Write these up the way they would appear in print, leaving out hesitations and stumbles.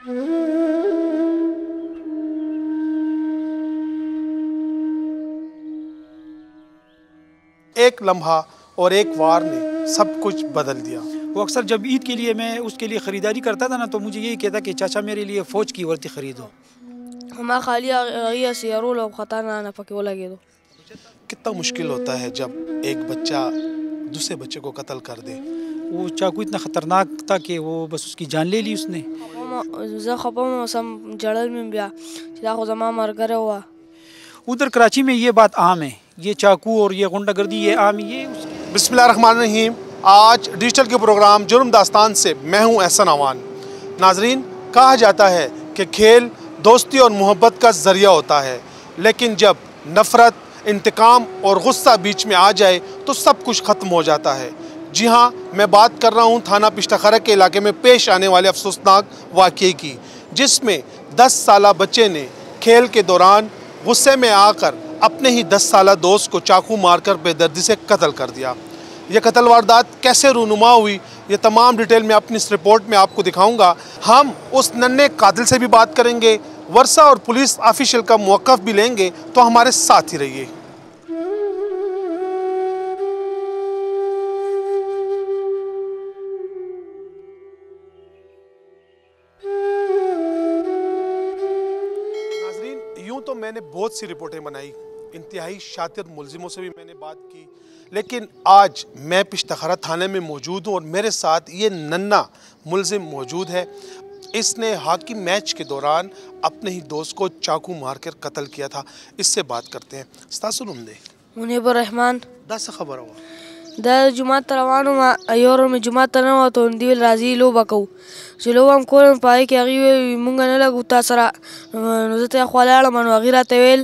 ایک لمحہ اور ایک وار نے سب کچھ بدل دیا۔ وہ اکثر جب عید کے لیے میں اس کے لیے خریداری کرتا تھا نا تو مجھے یہی کہتا کہ چاچا میرے لیے فوج کی ورتی خریدو۔ ما خالی هغه سیارول او خطا نه پکې ولګېدو۔ کتنا مشکل ہوتا ہے جب ایک بچہ دوسرے بچے کو قتل کر دے۔ وہ چاقو اتنا خطرناک تھا کہ وہ بس اس کی جان لے لی اس نے۔ زه خپه سم جړل مې بیا چې دا خو زما ملګری وه۔ ادھر کراچی میں یہ بات عام ہے، یہ چاقو اور یہ غنڈہ گردی یہ عام ہی ہے۔ بسم اللہ الرحمن الرحیم۔ آج ڈیجیٹل کے پروگرام جرم داستان سے میں ہوں احسن عوان۔ ناظرین، کہا جاتا ہے کہ کھیل دوستی اور محبت کا ذریعہ ہوتا ہے، لیکن جب نفرت، انتقام اور غصہ بیچ میں آ جائے تو سب کچھ ختم ہو جاتا ہے۔ جی ہاں، میں بات کر رہا ہوں تھانہ پشتہ خرہ کے علاقے میں پیش آنے والے افسوسناک واقعے کی، جس میں 10 سالہ بچے نے کھیل کے دوران غصے میں آ کر اپنے ہی 10 سالہ دوست کو چاقو مار کر بے دردی سے قتل کر دیا۔ یہ قتل واردات کیسے رونما ہوئی، یہ تمام ڈیٹیل میں اپنی اس رپورٹ میں آپ کو دکھاؤں گا۔ ہم اس ننھے قاتل سے بھی بات کریں گے، ورثہ اور پولیس آفیشل کا موقف بھی لیں گے، تو ہمارے ساتھ ہی رہیے۔ ناظرین، یوں تو میں نے بہت سی رپورٹیں بنائی، انتہائی شاطر ملزموں سے بھی میں نے بات کی، لیکن آج میں پشتہ خرہ تھانے میں موجود ہوں اور میرے ساتھ یہ ننھا ملزم موجود ہے۔ اس نے ہاکی میچ کے دوران اپنے ہی دوست کو چاقو مار کر قتل کیا تھا۔ اس سے بات کرتے ہیں۔ ستاسو نوم دی؟ منیب الرحمن. دا څه خبره وه؟ دا جومات ته روان وم، یو ورځ مې جومات ته ننوتو، دوی ویل راځئ لوبه کوو. چې لوبه هم کولم په هغې کې هغوی ویل مونږ نه لګو تا سره. نو زه ته یې خوا لاړم، نو هغوی راته ویل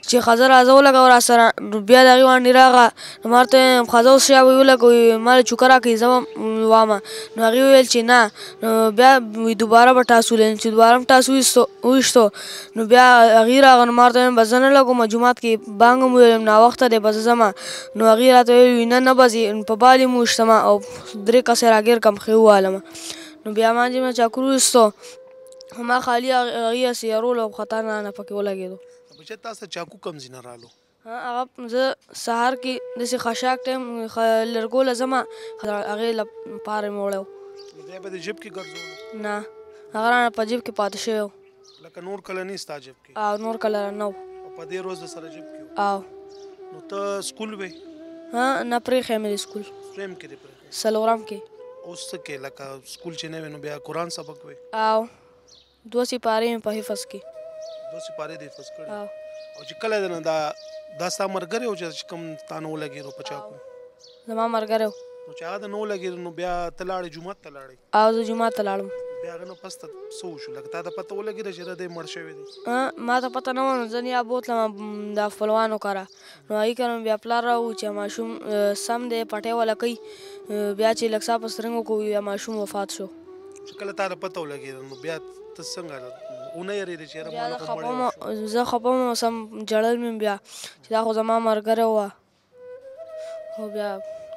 چې ښځه راځه ولګوه راسره. نو بیا د هغې غاندې راغله، نو ما ورته ویل ښځه اوس شی به یې ولګوئ، ما له چوکه راکړئ زه به وامه. نو هغې وویل چې نه. نو بیا دوباره به ټاس ولري، چې دوباره هم ټاس وویشتو. نو بیا هغې راغله، نو ما ورته ویل به زه نه لګوم، جومات کې بانګ هم وویلم ناوخته دی به زه ځمه. نو هغې راته ویل نه نه به ځې، په بال یې مو ویشتمه او 3 کسه راګیر کړم ښې ووهلمه. نو بیا ما چې مې چاقو وویستو، ما خالي هغې هسې یارولو او خطا نه پکې ولګېدو. بچه تا سره چاقو کوم ځای نه رالو؟ هغه زه سهار کې داسې خشاک ټایم لرګو له ځمه، هغې لپاره مې وړی و. نو دی به دې جیب کې ګرځولو؟ نه، هغه رانه په جیب کې پاتې شوی و. لکه نور کله نه ستا جیب کې؟ او نور کله نه و. او په دې روز د سره جیب کې و؟ او نو ته سکول وې؟ نه پرېښی مې د سکول. دویم کې دې پرېښی؟ څلورم کې. اوس څه کې لکه سکول چې نه وې نو بیا قرآن سبق وې؟ او 2 سپارې مې په حفظ کې. 2 سپارې دې حفظ کړي؟ او چې کله نه دا ستا ملګری و چې کوم تا نه ولګېدو په چاقو؟ زما ملګری و. نو چې هغه د نه ولګېدو نو بیا ته لاړې جومات ته لاړې؟ او زه جومات ته لاړم. بیا هغه نه پس ته څه وشو؟ لکه تا ته پته ولګېده چې دی مړ شوی دی؟ ما ته پته نه وه، نو زه یا بوتلم د خپلوانو کره. نو هغې کره مې بیا پلار راووي چې ماشوم سم دی پټۍ والا کوي. بیا چې لږ څه په سترګو وکړو بیا ماشوم وفات شو. چې کله تا ته پته ولګېده نو بیا ته څنګه ونه یېرېدې چې یاره بیا زه خفه وم، سم جړل مې بیا چې دا خو زما ملګری وه. او بیا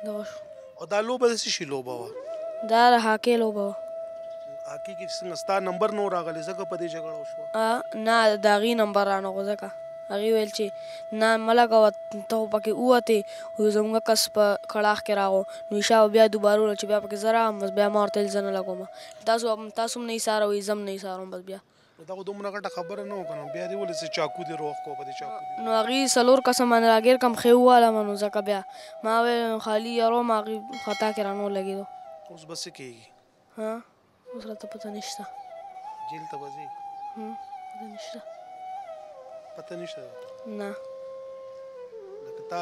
دغه شو. او دا لوبه د څه شي لوبه وه؟ دا د هاکۍ لوبه وه. هاکۍ کې څنګه ستا نمبر نه و راغلی ځکه په دې جګړه وشوه؟ نه، د هغې نمبر رانغو ځکه هغې ویل چې نه مه لګوه ته خو پکې ووتې، زموږ کس په کړاخ کې راغو. نو شا بیا دوباره وویل چې بیا پکې زه راغلم، بس بیا ما ورته ویل زه نه لګوم، تاسو هم نه ایساروئ زه هم نه ایساروم. بس بیا دا خو دومره غټه خبره نه وه که نه، بیا دې ولې څه چاقو دې روغ کړو په دې چاقو دې؟ نو هغې 4 کسه باندې راګیر کړم ښې ووهلم. نو ځکه بیا ما ویل خالي یاروم، هغې خطا کې رانه ولګېدو. اوس به څه کېږي؟ اوس راته پته نشته. جیل ته به ځې؟ پته نشته. پته نشته نه. لکه تا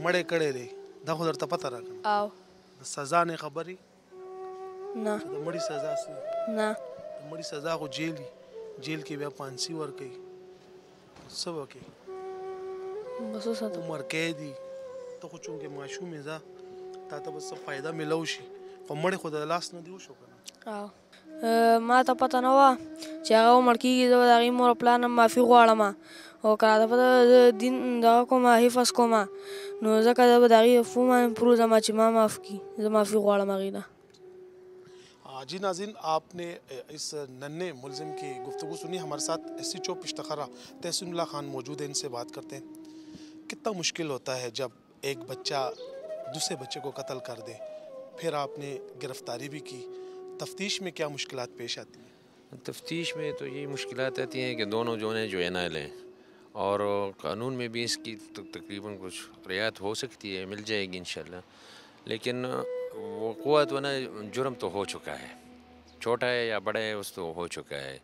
مړی کړی دی دا خو درته پته راکنه؟ او د سزا نه خبرې؟ نه. چې د مړي سزا څه؟ نه. د مړي سزا خو جیل وي، جیل کې بیا پانسي ورکوي، څه به کوې؟ بس وساتم. عمر قید وي، ته خو چونکې ماشوم یې ځه تا ته به څه فایده میلو شي، خو مړی خو د لاس نه دې وشو که نه؟ او ما ته پته نه وه چې هغه ومړ کېږي. زه به د هغې مور او پلار نه معافي غواړم، او که راته پته زه دین دغه کوم حفظ کوم، نو ځکه زه به د هغې عفو باندې پروزم چې ما معاف کړي. زه معافي غواړم هغې نه. جی ناظرین، آپ نے اس ننھے ملزم کی گفتگو سنی. ہمارے ساتھ SHO پشتخرہ تحسین اللہ خان موجود ہیں، ان سے بات کرتے ہیں. کتنا مشکل ہوتا ہے جب ایک بچہ دوسرے بچے کو قتل کر دے، پھر آپ نے گرفتاری بھی کی، تفتیش میں کیا مشکلات پیش آتی ہیں؟ تفتیش میں تو یہ مشکلات آتی ہیں کہ دونوں جو ہیں جو NIL ہیں، اور قانون میں بھی اس کی تقریباً کچھ رعایت ہو سکتی ہے، مل جائے گی انشاءاللہ. لیکن وقوعت ورنہ جرم تو ہو چکا ہے، چھوٹا ہے یا بڑا ہے اس تو ہو چکا ہے.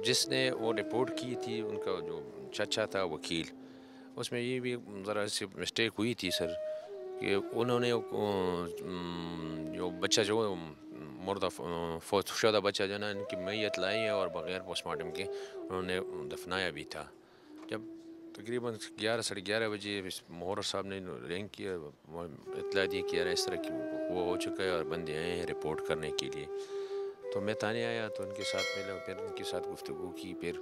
جس نے وہ رپورٹ کی تھی، ان کا جو چچا تھا وکیل، اس میں یہ بھی ذرا سی مسٹیک ہوئی تھی سر، کہ انہوں نے جو بچہ جو مردہ فوت شدہ بچہ جو ہے نا، ان کی میت لائی ہے اور بغیر پوسٹ مارٹم کے انہوں نے دفنایا بھی تھا. جب تقریباً 11 ساڑھے 11 بجے محرر صاحب نے رنگ کیا، اطلاع دی کہ یار اس طرح کی وہ ہو چکا ہے اور بندے آئے ہیں رپورٹ کرنے کے لیے. تو میں تھانے آیا تو ان کے ساتھ ملا، پھر ان کے ساتھ گفتگو کی، پھر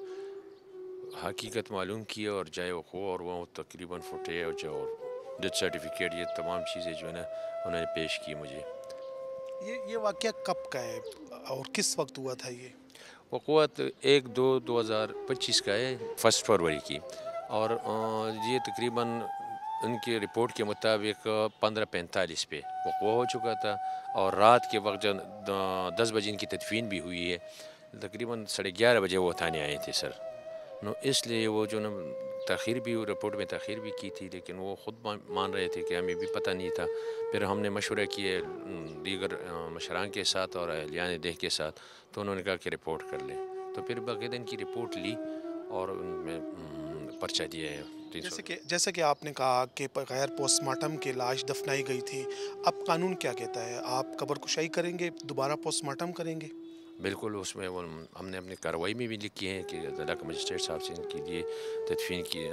حقیقت معلوم کی، اور جائے وقوع اور وہ تقریباً فوٹیج اور ڈیتھ سرٹیفکیٹ، یہ تمام چیزیں جو ہے نا انہوں نے پیش کی مجھے. یہ واقعہ کب کا ہے اور کس وقت ہوا تھا؟ یہ وقوعت 1/2/2025 کا ہے، 1 فروری کی، اور یہ تقریباً ان کی رپورٹ کے مطابق 15:45 پہ وقوع ہو چکا تھا، اور رات کے وقت جو 10 بجے ان کی تدفین بھی ہوئی ہے. تقریباً 11:30 بجے وہ تھانے آئے تھے سر. اس لیے وہ جو نا تاخیر بھی، رپورٹ میں تاخیر بھی کی تھی، لیکن وہ خود مان رہے تھے کہ ہمیں بھی پتہ نہیں تھا. پھر ہم نے مشورہ کیے دیگر مشران کے ساتھ اور اہلیان دہ کے ساتھ، تو انہوں نے کہا کہ رپورٹ کر لیں. تو پھر باقاعدہ ان کی رپورٹ لی اور ان میں پرچہ دیا ہے. جیسے کہ آپ نے کہا کہ بغیر پوسٹ مارٹم کے لاش دفنائی گئی تھی، اب قانون کیا کہتا ہے؟ آپ قبر کشائی کریں گے، دوبارہ پوسٹ مارٹم کریں گے؟ بالکل، اس میں ہم نے اپنی کارروائی میں بھی لکھی ہے کہ ضلع کے مجسٹریٹ صاحب سے ان کے لیے تدفین کی،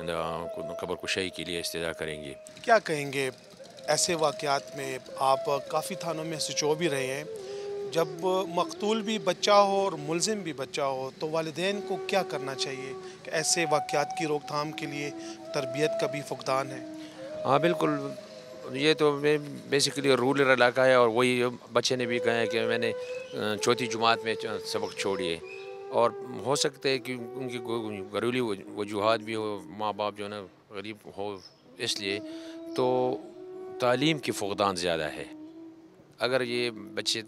قبر کشائی کے لیے استدعا کریں گے. کیا کہیں گے ایسے واقعات میں؟ آپ کافی تھانوں میں SHO بھی رہے ہیں، جب مقتول بھی بچہ ہو اور ملزم بھی بچہ ہو تو والدین کو کیا کرنا چاہیے کہ ایسے واقعات کی روک تھام کے لیے تربیت کا بھی فقدان ہے؟ ہاں بالکل، یہ تو بیسیکلی رورل علاقہ ہے، اور وہی بچے نے بھی کہا ہے کہ میں نے 4تھی جماعت میں سبق چھوڑی ہے، اور ہو سکتا ہے کہ ان کی گھریلو وجوہات بھی ہو، ماں باپ جو ہے نا غریب ہو، اس لیے تو تعلیم کی فقدان زیادہ ہے. اگر یہ بچے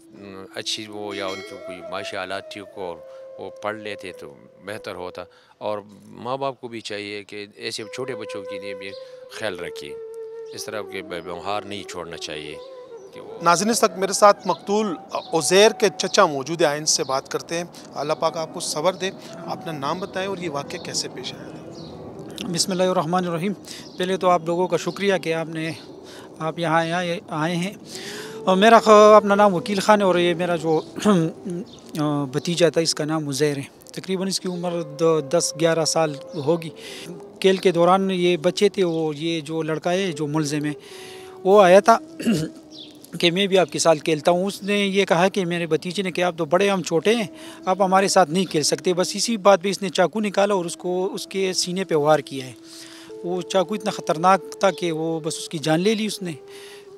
اچھی وہ یا ان کی کوئی معاشی حالات ٹھیک ہو اور وہ پڑھ لیتے تو بہتر ہوتا. اور ماں باپ کو بھی چاہیے کہ ایسے چھوٹے بچوں کے لیے بھی خیال رکھے، اس طرح کے بیوہار نہیں چھوڑنا چاہیے. ناظرین، اس وقت میرے ساتھ مقتول عزیر کے چچا موجود ہیں، ان سے بات کرتے ہیں. اللہ پاک آپ کو صبر دے. اپنا نام بتائیں اور یہ واقعہ کیسے پیش آیا تھا؟ بسم اللہ الرحمن الرحیم. پہلے تو آپ لوگوں کا شکریہ کہ آپ یہاں آئے ہیں. اور میرا اپنا نام وکیل خان ہے، اور یہ میرا جو بھتیجا تھا اس کا نام عزیر ہے. تقریباً اس کی عمر 10-11 سال ہوگی. کھیل کے دوران یہ بچے تھے، وہ یہ جو لڑکا ہے جو ملزم ہے وہ آیا تھا کہ میں بھی آپ کے ساتھ کھیلتا ہوں. اس نے یہ کہا کہ میرے بھتیجے نے کہ آپ تو بڑے، ہم چھوٹے ہیں، آپ ہمارے ساتھ نہیں کھیل سکتے. بس اسی بات پہ اس نے چاقو نکالا اور اس کے سینے پہ وار کیا ہے. وہ چاقو اتنا خطرناک تھا کہ وہ بس اس کی جان لے لی اس نے.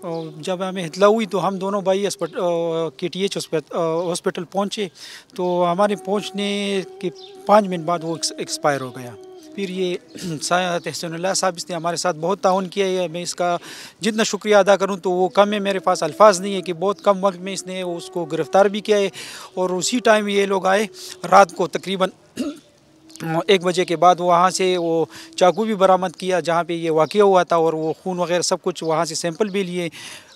اور جب ہمیں اطلاع ہوئی تو ہم دونوں بھائی KTH ہاسپٹل پہنچے، تو ہمارے پہنچنے کے 5 منٹ بعد وہ ایکسپائر ہو گیا. پھر یہ تحسین اللہ صاحب، اس نے ہمارے ساتھ بہت تعاون کیا ہے. میں اس کا جتنا شکریہ ادا کروں تو وہ کم ہے، میرے پاس الفاظ نہیں ہے کہ بہت کم وقت میں اس نے اس کو گرفتار بھی کیا ہے. اور اسی ٹائم یہ لوگ آئے رات کو، تقریباً 1 بجے کے بعد وہاں سے وہ چاقو بھی برآمد کیا جہاں پہ یہ واقعہ ہوا تھا، اور وہ خون وغیرہ سب کچھ وہاں سے سیمپل بھی لیے.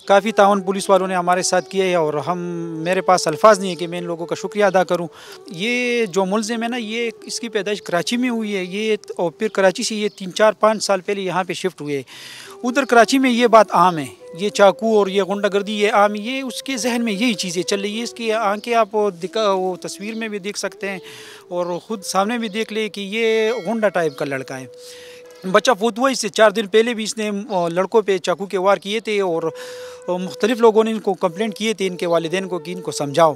کافی تعاون پولیس والوں نے ہمارے ساتھ کیا ہے، اور میرے پاس الفاظ نہیں ہے کہ میں ان لوگوں کا شکریہ ادا کروں. یہ جو ملزم ہے نا، یہ اس کی پیدائش کراچی میں ہوئی ہے یہ، اور پھر کراچی سے یہ 3-4-5 سال پہلے یہاں پہ شفٹ ہوئے. ادھر کراچی میں یہ بات عام ہے، یہ چاقو اور یہ غنڈہ گردی یہ عام، یہ اس کے ذہن میں یہی چیزیں چل رہی ہے. اس کی آنکھیں آپ وہ تصویر میں بھی دیکھ سکتے ہیں اور خود سامنے بھی دیکھ لیں کہ یہ غنڈہ ٹائپ کا لڑکا ہے. بچہ فوت ہوا، اس سے 4 دن پہلے بھی اس نے لڑکوں پہ چاقو کے وار کیے تھے، اور مختلف لوگوں نے ان کو کمپلینٹ کیے تھے ان کے والدین کو کہ ان کو سمجھاؤ.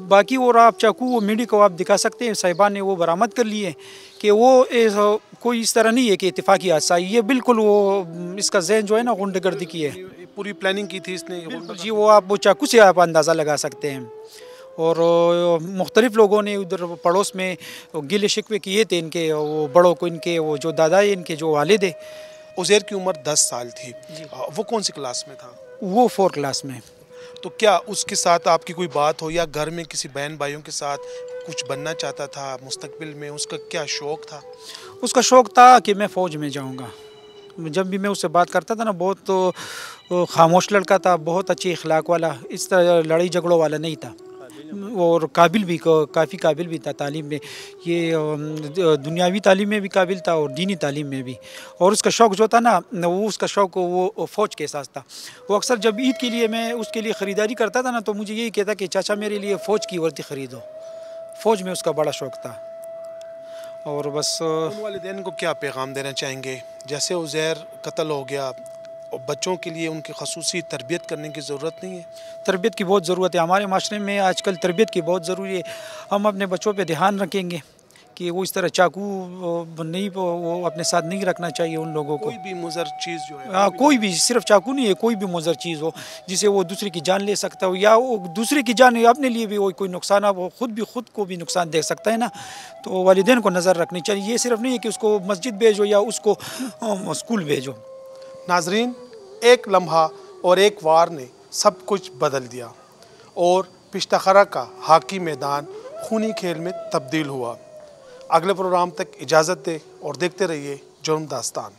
باقی اور آپ چاقو وہ میڈیا کو آپ دکھا سکتے ہیں، صاحبان نے وہ برآمد کر لیے کہ وہ کوئی اس طرح نہیں ہے کہ اتفاقی حادثہ، یہ بالکل وہ اس کا ذہن جو ہے نا غنڈہ گردی کی ہے، پوری پلاننگ کی تھی اس نے. جی، وہ آپ وہ چاقو سے آپ اندازہ لگا سکتے ہیں. اور مختلف لوگوں نے ادھر پڑوس میں گلے شکوے کیے تھے ان کے، وہ بڑوں کو، ان کے وہ جو دادا ہے ان کے جو والد ہے۔ عزیر کی عمر 10 سال تھی، وہ کون سی کلاس میں تھا؟ وہ 4 کلاس میں۔ تو کیا اس کے ساتھ آپ کی کوئی بات ہو، یا گھر میں کسی بہن بھائیوں کے ساتھ کچھ بننا چاہتا تھا مستقبل میں؟ اس کا کیا شوق تھا؟ اس کا شوق تھا کہ میں فوج میں جاؤں گا۔ جب بھی میں اس سے بات کرتا تھا نا، بہت خاموش لڑکا تھا، بہت اچھی اخلاق والا، اس طرح لڑائی جھگڑوں والا نہیں تھا، اور قابل بھی، کافی قابل بھی تھا تعلیم میں، یہ دنیاوی تعلیم میں بھی قابل تھا اور دینی تعلیم میں بھی۔ اور اس کا شوق جو تھا نا، وہ اس کا شوق وہ فوج کے ساتھ تھا۔ وہ اکثر جب عید کے لیے میں اس کے لیے خریداری کرتا تھا نا، تو مجھے یہی کہتا کہ چاچا میرے لیے فوج کی وردی خریدو۔ فوج میں اس کا بڑا شوق تھا۔ اور بس ان والدین کو کیا پیغام دینا چاہیں گے؟ جیسے عزیر قتل ہو گیا، اور بچوں کے لیے ان کی خصوصی تربیت کرنے کی ضرورت نہیں ہے؟ تربیت کی بہت ضرورت ہے ہمارے معاشرے میں آج کل، تربیت کی بہت ضروری ہے۔ ہم اپنے بچوں پہ دھیان رکھیں گے کہ وہ اس طرح چاقو نہیں، وہ اپنے ساتھ نہیں رکھنا چاہیے ان لوگوں کو۔ کوئی بھی مضر چیز جو ہے، کوئی بھی، صرف چاقو نہیں ہے، کوئی بھی مضر چیز ہو جسے وہ دوسرے کی جان لے سکتا ہو، یا وہ دوسرے کی جان اپنے لیے بھی کوئی نقصان، وہ خود کو بھی نقصان دے سکتا ہے نا، تو والدین کو نظر رکھنی چاہیے۔ یہ صرف نہیں ہے کہ اس کو مسجد بھیجو یا اس کو اسکول بھیجو۔ ناظرین، ایک لمحہ اور ایک وار نے سب کچھ بدل دیا، اور پشتخرہ کا ہاکی میدان خونی کھیل میں تبدیل ہوا۔ اگلے پروگرام تک اجازت دے اور دیکھتے رہیے جرم داستان۔